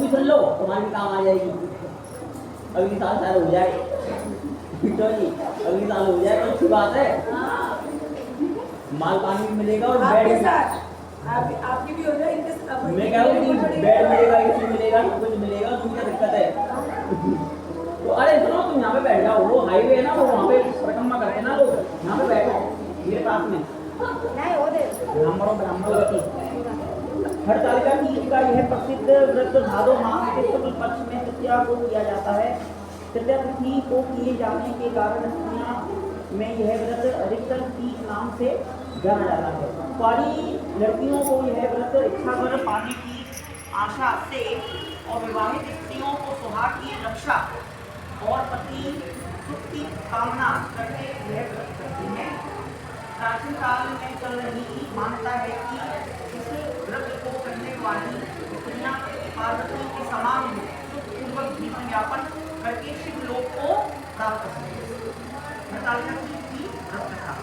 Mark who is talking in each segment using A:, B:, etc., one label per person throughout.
A: भी सुन लो, तुम्हारे भी काम आ जाएगी। अगली साल शायद हो जाए, बिट्टो जी, अगली साल हो जाए, अच्छी बात है। माल पानी भी मिलेगा और बेड भी।
B: आपकी भी हो जाए,
A: मैं कह रहा हूँ कि बेड मिलेगा, एसी मिलेगा, सब कुछ मिलेगा, तुम क्या दिक्कत है? तो अरे सुनो, तुम यहाँ पे बैठ जाओ, वो हाईवे है ना, वो वहाँ पे परिक्रमा करते हैं ना लोग, यहाँ पे बैठो मेरे पास में। ब्राह्मणों हरतालिका तीज का यह प्रसिद्ध व्रत भादो मास के शुक्ल पक्ष में तृतीया को किया जाता है। तृतीया तिथि को किए जाने के कारण दुनिया में यह व्रत अधिकतर तीज नाम से जाना जाता है। कुंवारी लड़कियों को यह व्रत इच्छा वर पाने की आशा से और विवाहित स्त्रियों को सुहाग की रक्षा और पति सुख की कामना करके यह व्रत करती हैं। प्राचीन काल में चल रही मान्यता है कि इस व्रत को करने वाली स्त्रियां पार्वती के समान सुखपूर्वक जीवन यापन करके शिवलोक को प्राप्त करती हैं। व्रत कथा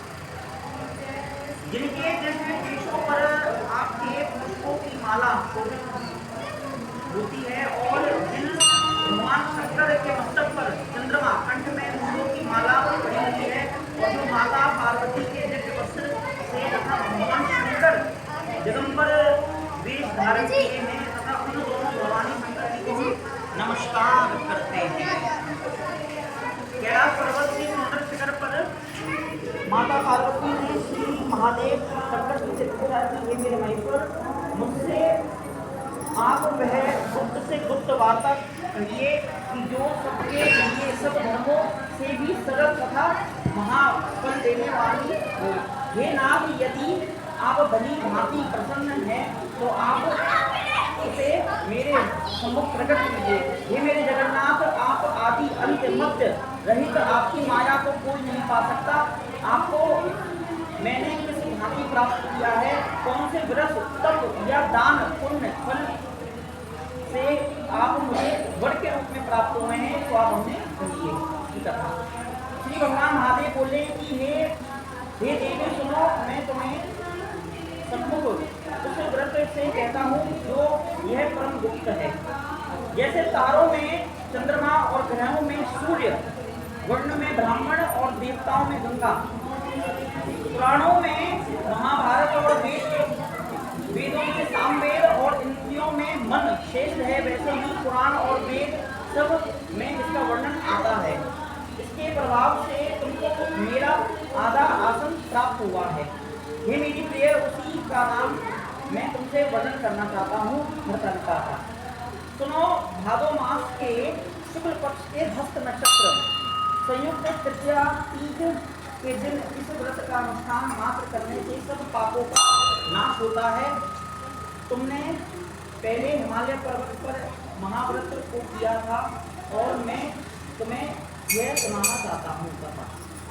A: जिनके जैसे केशों पर आपके पुष्पों की माला होती है और जिन भगवान शंकर के मस्तक पर चंद्रमा, कंठ में फूलों की माला पड़ी हुई है और जो माता पार्वती के दिव्य वस्त्र से तथा भगवान शंकर दिगंबर वेश धारण किए हैं तथा उन दोनों भवानी शंकर जी को नमस्कार करते हैं। कैलाश पर्वत के सुंदर शिखर पर माता पार्वती ने श्री महादेव शंकर से पूछा कि हे मेरे महेश्वर, मुझसे आप वह गुप्त से गुप्त वार्ता कहिए कि जो सबके लिए सब धर्मों से भी सरल तथा महाफल देने वाली हो। हे नाथ, यदि आप भली भांति प्रसन्न हैं तो आप इसे मेरे सम्मुख प्रकट कीजिए। हे मेरे जगन्नाथ, आप आदि अंत मध्य रहित आपकी माया को कोई नहीं पा सकता। आपको मैंने किस भांति प्राप्त किया है, कौन से व्रत तप या दान पुण्य फल से आप मुझे वर के रूप में प्राप्त हुए हैं, तो आप हमें कहिए। श्री भगवान महादेव बोले कि हे देवी सुनो, मैं तुम्हें सम्मुख उस व्रत से कहता हूँ जो यह परम गुप्त है। जैसे तारों में चंद्रमा और ग्रहों में सूर्य, वर्ण में ब्राह्मण और देवताओं में गंगा, पुराणों में महाभारत और वेदों में सामवेद और इंद्रियों में मन शेष है, वैसे ही पुराण और वेद सब में इसका वर्णन आता है। इसके प्रभाव से तुमको मेरा आधा आसन प्राप्त हुआ है। हे मेरी प्रिय, उसी का नाम मैं तुमसे वर्णन करना चाहता हूँ, हरतालिका का। सुनो, भादो मास के शुक्ल पक्ष के हस्त नक्षत्र संयुक्त तृतीया तीज के दिन इस व्रत का अनुष्ठान मात्र करने से सब पापों का नाश होता है। तुमने पहले हिमालय पर्वत पर महाव्रत को किया था और मैं तुम्हें यह सुनाना चाहता हूँ।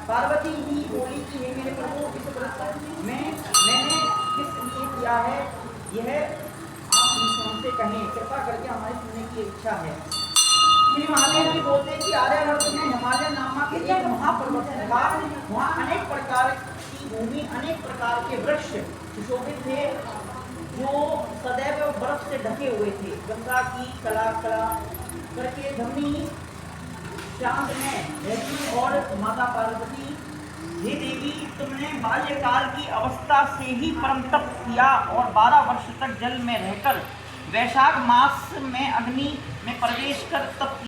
A: पार्वती ही बोली कि हे मेरे प्रभु, इस व्रत मैंने किस लिए किया है, यह आप हमसे कहें, कृपा करके हमारी सुनने की इच्छा है। श्री महादेव जी बोलते हैं कि आर्यवर्त में हिमालय नामक एक महापर्वत था। वहाँ अनेक प्रकार की भूमि, अनेक प्रकार के वृक्ष सुशोभित थे जो सदैव बर्फ से ढके हुए थे। गंगा की कला करके धमनी शांत में रहती और माता पार्वती, हे देवी, तुमने बाल्यकाल की अवस्था से ही परम तप किया और 12 वर्ष तक जल में रहकर वैशाख मास में अग्नि में प्रवेश कर तप